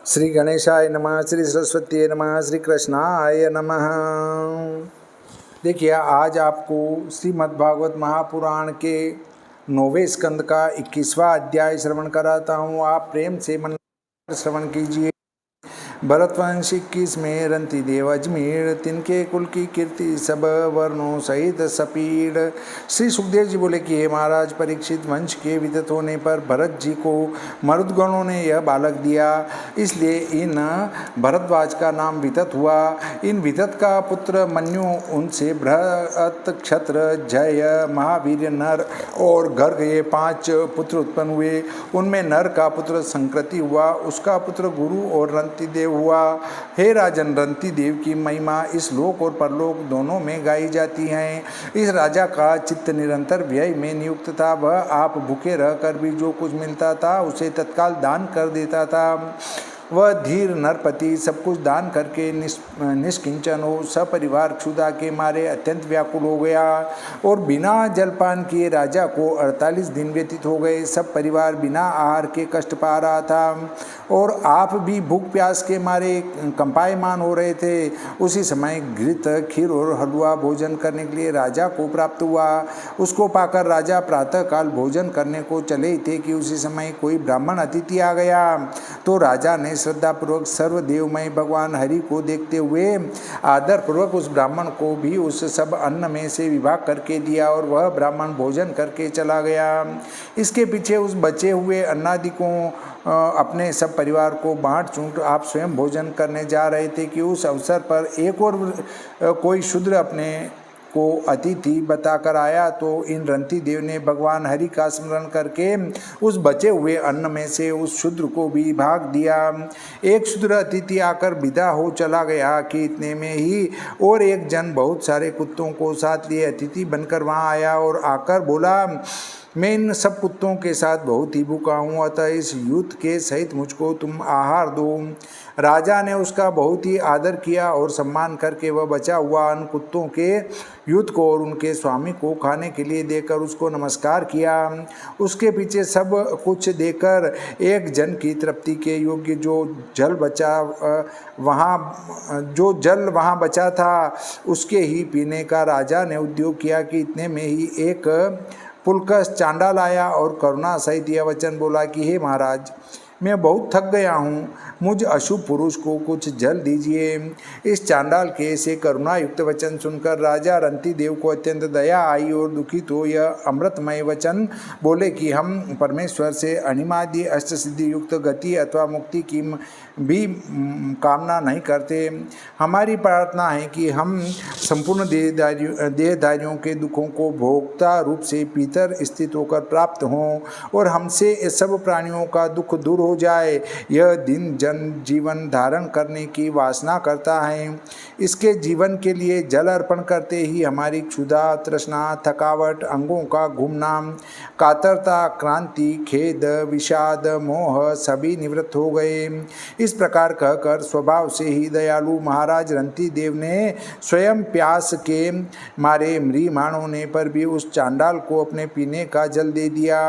श्री गणेशाय नमः, श्री सरस्वती नमः, श्री कृष्णाय नमः। देखिए, आज आपको श्रीमद्भागवत महापुराण के 9वें स्कंद का 21वां अध्याय श्रवण कराता हूँ। आप प्रेम से मन श्रवण कीजिए। भरतवंश 21 में रंती देव अजमेर, तिनके कुल की कीर्ति सब वर्णों सहित सपीड़। श्री सुखदेव जी बोले कि हे महाराज, परीक्षित वंश के विदित होने पर भरत जी को मरुदगणों ने यह बालक दिया, इसलिए इन भरद्वाज का नाम वितत हुआ। इन वितत का पुत्र मन्यु, उनसे बृहत, क्षत्र, जय, महावीर, नर और गर्ग ये 5 पुत्र उत्पन्न हुए। उनमें नर का पुत्र संकृति हुआ, उसका पुत्र गुरु और रंती देव हुआ। हे राजन, रंती देव की महिमा इस लोक और परलोक दोनों में गाई जाती है। इस राजा का चित्त निरंतर व्यय में नियुक्त था। वह आप भूखे रहकर भी जो कुछ मिलता था उसे तत्काल दान कर देता था। वह धीर नरपति सब कुछ दान करके निष्किंचन हो सपरिवार क्षुधा के मारे अत्यंत व्याकुल हो गया और बिना जलपान किए राजा को 48 दिन व्यतीत हो गए। सब परिवार बिना आहार के कष्ट पा रहा था और आप भी भूख प्यास के मारे कंपायमान हो रहे थे। उसी समय घृत, खीर और हलवा भोजन करने के लिए राजा को प्राप्त हुआ। उसको पाकर राजा प्रातःकाल भोजन करने को चले ही थे कि उसी समय कोई ब्राह्मण अतिथि आ गया। तो राजा ने श्रद्धापूर्वक सर्वदेवमय भगवान हरि को देखते हुए आदरपूर्वक उस ब्राह्मण को भी उस सब अन्न में से विभाग करके दिया और वह ब्राह्मण भोजन करके चला गया। इसके पीछे उस बचे हुए अन्नादि को अपने सब परिवार को बांट चूंट आप स्वयं भोजन करने जा रहे थे कि उस अवसर पर एक और कोई शूद्र अपने को अतिथि बताकर आया। तो इन रंती देव ने भगवान हरि का स्मरण करके उस बचे हुए अन्न में से उस शूद्र को भी भाग दिया। एक शूद्र अतिथि आकर विदा हो चला गया कि इतने में ही और एक जन बहुत सारे कुत्तों को साथ लिए अतिथि बनकर वहां आया और आकर बोला, मैं इन सब कुत्तों के साथ बहुत ही भूखा हूँ, अतः इस यूथ के सहित मुझको तुम आहार दो। राजा ने उसका बहुत ही आदर किया और सम्मान करके वह बचा हुआ अन्न कुत्तों के यूथ को और उनके स्वामी को खाने के लिए देकर उसको नमस्कार किया। उसके पीछे सब कुछ देकर एक जन की तृप्ति के योग्य जो जल वहाँ बचा था उसके ही पीने का राजा ने उद्योग किया कि इतने में ही एक पुलकस चांडाल आया और करुणा सहित यह वचन बोला कि हे महाराज, मैं बहुत थक गया हूँ, मुझ अशुभ पुरुष को कुछ जल दीजिए। इस चांडाल के ऐसे करुणा युक्त वचन सुनकर राजा रंती देव को अत्यंत दया आई और दुखित हो यह अमृतमय वचन बोले कि हम परमेश्वर से अनिमादि अष्ट सिद्धि युक्त गति अथवा मुक्ति की भी कामना नहीं करते। हमारी प्रार्थना है कि हम संपूर्ण देहधारियों के दुखों को भोक्ता रूप से भीतर स्थित होकर प्राप्त हों और हमसे सब प्राणियों का दुख दूर हो जाए। यह दिन जन जीवन धारण करने की वासना करता है। इसके जीवन के लिए जल अर्पण करते ही हमारी क्षुधा, तृष्णा, थकावट, अंगों का घूमना, कातरता, क्रांति, खेद, विषाद, मोह सभी निवृत्त हो गए। इस प्रकार कहकर स्वभाव से ही दयालु महाराज रंती देव ने स्वयं प्यास के मारे म्रियमाण होने पर भी उस चांडाल को अपने पीने का जल दे दिया।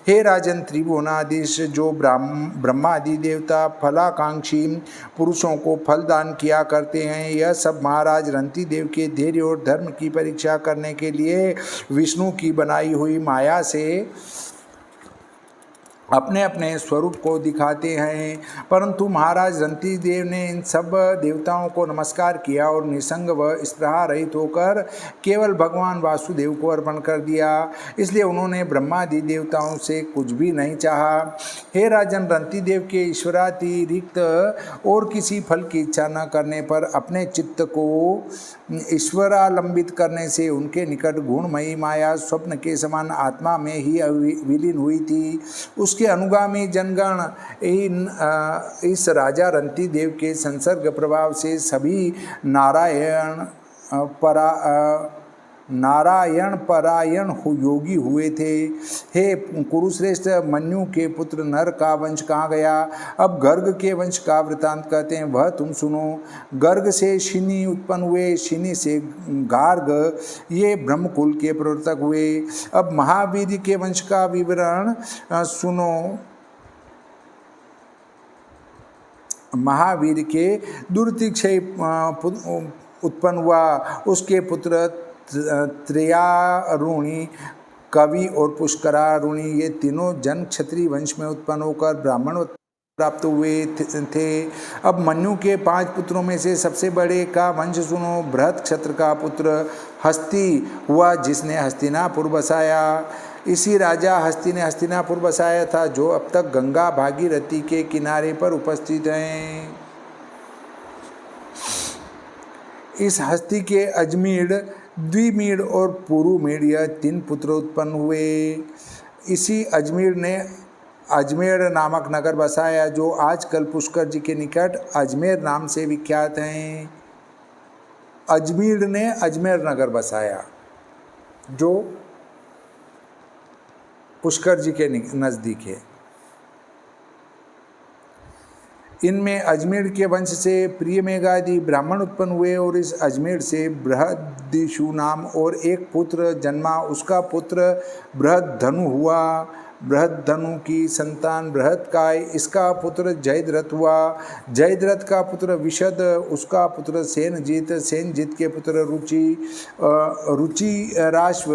हे राजन, त्रिभुवनाधीश जो ब्रह्मादि देवता फलाकांक्षी पुरुषों को फल दान किया करते हैं, यह सब महाराज रंती देव के धैर्य और धर्म की परीक्षा करने के लिए विष्णु की बनाई हुई माया से अपने अपने स्वरूप को दिखाते हैं। परंतु महाराज रंती देव ने इन सब देवताओं को नमस्कार किया और निसंग व स्पृहा रहित होकर केवल भगवान वासुदेव को अर्पण कर दिया। इसलिए उन्होंने ब्रह्मादि देवताओं से कुछ भी नहीं चाहा। हे राजन, रंती देव के ईश्वरातिरिक्त और किसी फल की इच्छा न करने पर अपने चित्त को ईश्वरालंबित करने से उनके निकट गुणमयी माया स्वप्न के समान आत्मा में ही विलीन हुई थी। उसके अनुगामी जनगण इस राजा रंती देव के संसर्ग प्रभाव से सभी नारायण परायण योगी हुए थे। हे कुरुश्रेष्ठ, मन्यु के पुत्र नर का वंश कहाँ गया? अब गर्ग के वंश का वृतांत कहते हैं, वह तुम सुनो। गर्ग से शिनी उत्पन्न हुए, शिनी से गार्ग, ये ब्रह्मकुल के प्रवर्तक हुए। अब महावीर के वंश का विवरण सुनो। महावीर के दुर्तिक्षय उत्पन्न हुआ। उसके पुत्र त्रयारुणी, कवि और पुष्करारुणी, ये तीनों जन क्षत्रिय वंश में उत्पन्न होकर ब्राह्मण प्राप्त हुए थे। अब मनु के 5 पुत्रों में से सबसे बड़े का वंश सुनो। बृहत क्षत्र का पुत्र हस्ती हुआ, जिसने हस्तिनापुर बसाया। इसी राजा हस्ती ने हस्तिनापुर बसाया था, जो अब तक गंगा भागीरथी के किनारे पर उपस्थित हैं। इस हस्ती के अजमीर, द्विमीर और पुरुमीर, यह 3 पुत्र उत्पन्न हुए। इसी अजमीर ने अजमेर नामक नगर बसाया, जो आजकल पुष्कर जी के निकट अजमेर नाम से विख्यात हैं। अजमीर ने अजमेर नगर बसाया, जो पुष्कर जी के नज़दीक है। इनमें अजमेर के वंश से प्रिय मेघादि ब्राह्मण उत्पन्न हुए और इस अजमेर से बृहदिशु नाम और एक पुत्र जन्मा। उसका पुत्र बृहदधनु हुआ। बृहदधनु की संतान बृहदकाय, इसका पुत्र जयद्रथ हुआ। जयद्रथ का पुत्र विशद, उसका पुत्र सेनजित, सेनजित के पुत्र रुचिराश्व,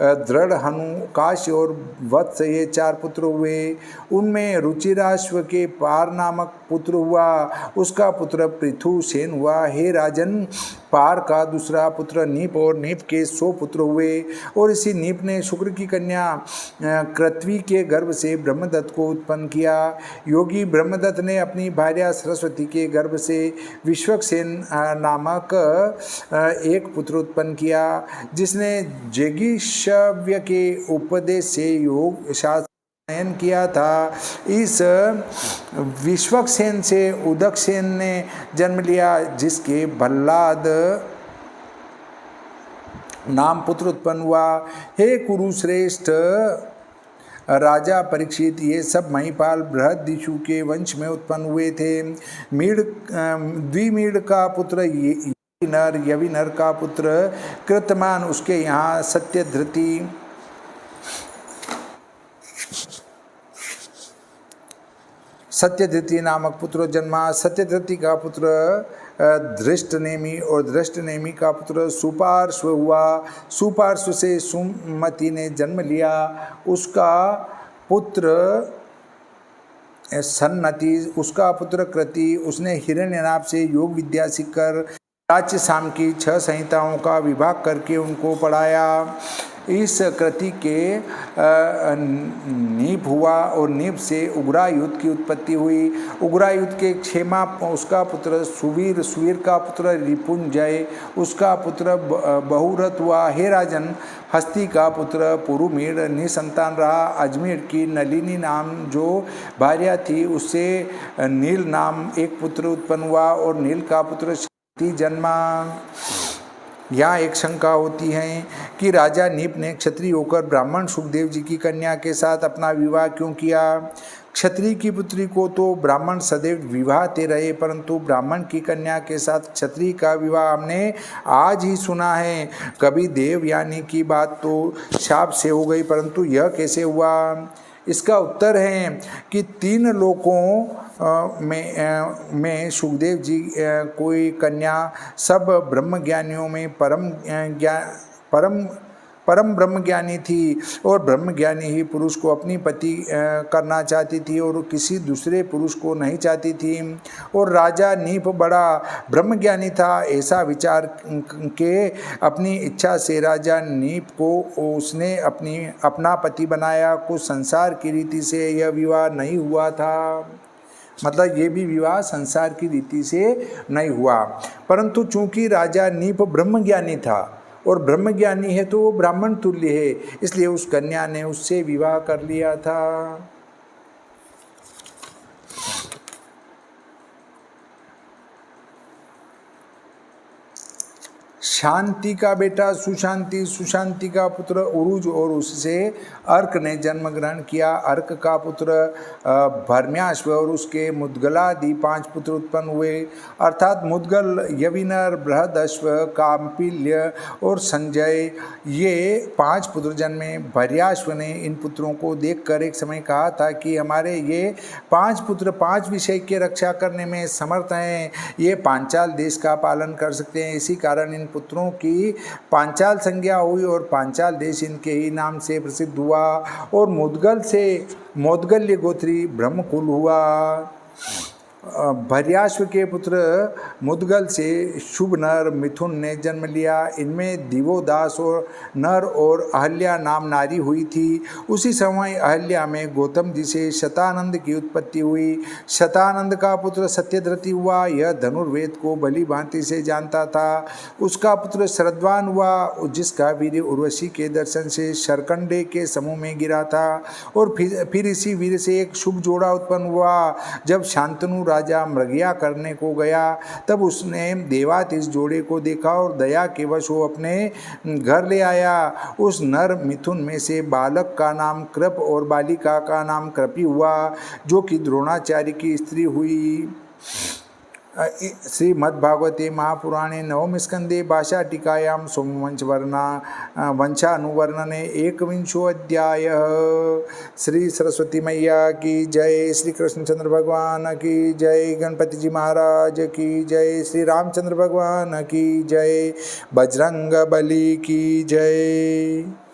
दृढ़हनु, काश और वत्स, ये 4 पुत्र हुए। उनमें रुचिराश्व के पार नामक पुत्र हुआ। उसका पुत्र पृथुसेन हुआ। हे राजन, पार का दूसरा पुत्र नीप और नीप के 100 पुत्र हुए। और इसी नीप ने शुक्र की कन्या कृत्वी के गर्भ से ब्रह्मदत्त को उत्पन्न किया। योगी ब्रह्मदत्त ने अपनी भार्या सरस्वती के गर्भ से विश्वक्सेन नामक एक पुत्र उत्पन्न किया, जिसने जगिशव्य के उपदेश से योग शास्त्र किया था। इस विश्वक्सेन से उदकसेन ने जन्म लिया, जिसके भल्लाद नाम पुत्र उत्पन्न हुआ। हे कुरुश्रेष्ठ राजा परीक्षित, ये सब महिपाल बृहदिशु के वंश में उत्पन्न हुए थे। द्विमीड का पुत्र यविनर का पुत्र कृतमान, उसके यहाँ सत्यधृति नामक पुत्र जन्मा। सत्यधृति का पुत्र धृष्टनेमि और धृष्टनेमि का पुत्र सुपार्श्व हुआ। सुपार्श्व से सुमति ने जन्म लिया। उसका पुत्र सन्नति, उसका पुत्र कृति, उसने हिरण्यनाभ से योग विद्या सीखकर प्राच्य साम की 6 संहिताओं का विभाग करके उनको पढ़ाया। इस कृति के नीप हुआ और नीप से उग्रायुध की उत्पत्ति हुई। उग्रायुध के क्षेमा, उसका पुत्र सुवीर, सुवीर का पुत्र रिपुंजय, उसका पुत्र बहुरथ हुआ। हे राजन, हस्ती का पुत्र पुरुमीर निसंतान रहा। अजमेर की नलिनी नाम जो भार्या थी, उससे नील नाम एक पुत्र उत्पन्न हुआ और नील का पुत्र शक्ति जन्मा। यहाँ एक शंका होती है कि राजा नीप ने क्षत्रिय होकर ब्राह्मण सुखदेव जी की कन्या के साथ अपना विवाह क्यों किया। क्षत्रिय की पुत्री को तो ब्राह्मण सदैव विवाहते रहे, परंतु ब्राह्मण की कन्या के साथ क्षत्रिय का विवाह हमने आज ही सुना है। कभी देवयानी की बात तो शाप से हो गई, परंतु यह कैसे हुआ। इसका उत्तर है कि 3 लोकों में सुखदेव जी कोई कन्या सब ब्रह्मज्ञानियों में परम ब्रह्मज्ञानी थी और ब्रह्मज्ञानी ही पुरुष को अपनी पति करना चाहती थी और किसी दूसरे पुरुष को नहीं चाहती थी। और राजा नीप बड़ा ब्रह्मज्ञानी था। ऐसा विचार के अपनी इच्छा से राजा नीप को उसने अपना पति बनाया। कुछ संसार की रीति से यह विवाह नहीं हुआ था, मतलब ये भी विवाह संसार की रीति से नहीं हुआ, परंतु चूंकि राजा नीप ब्रह्मज्ञानी था और ब्रह्मज्ञानी है तो वो ब्राह्मण तुल्य है, इसलिए उस कन्या ने उससे विवाह कर लिया था। शांति का बेटा सुशांति, सुशांति का पुत्र उरुज और उससे अर्क ने जन्म ग्रहण किया। अर्क का पुत्र भर्म्याश्व और उसके मुद्गलादि 5 पुत्र उत्पन्न हुए, अर्थात मुद्गल, यविनर, बृहदश्व, काम्पिल्य और संजय, ये 5 पुत्र जन्मे। भर्याश्व ने इन पुत्रों को देखकर एक समय कहा था कि हमारे ये 5 पुत्र 5 विषय की रक्षा करने में समर्थ हैं, ये पांचाल देश का पालन कर सकते हैं। इसी कारण इन पुत्रों की पांचाल संज्ञा हुई और पांचाल देश इनके ही नाम से प्रसिद्ध हुआ। और मुद्गल से मोदगल्य गोत्री ब्रह्मकुल हुआ। भर्याश्व के पुत्र मुद्गल से शुभ नर मिथुन ने जन्म लिया। इनमें दिवोदास और नर और अहल्या नाम नारी हुई थी। उसी समय अहल्या में गौतम जी से शतानंद की उत्पत्ति हुई। शतानंद का पुत्र सत्यधृति हुआ। यह धनुर्वेद को भली भांति से जानता था। उसका पुत्र श्रद्धान हुआ, जिसका वीर उर्वशी के दर्शन से शरकंडे के समूह में गिरा था। और फिर इसी वीर से एक शुभ जोड़ा उत्पन्न हुआ। जब शांतनु राजा मृगया करने को गया, तब उसने देवातीश जोड़े को देखा और दया के वश वो अपने घर ले आया। उस नर मिथुन में से बालक का नाम कृप और बालिका का नाम कृपी हुआ, जो कि द्रोणाचार्य की स्त्री हुई। श्रीमद्भागवते महापुराणे नवम स्कंदे भाषा टीकायां वंशानुवर्णने 21 अध्याय। श्री सरस्वती मैया की जय, श्री कृष्णचंद्र भगवान की जय, गणपति जी महाराज की जय, श्री रामचंद्र भगवान की जय, बजरंग बली की जय।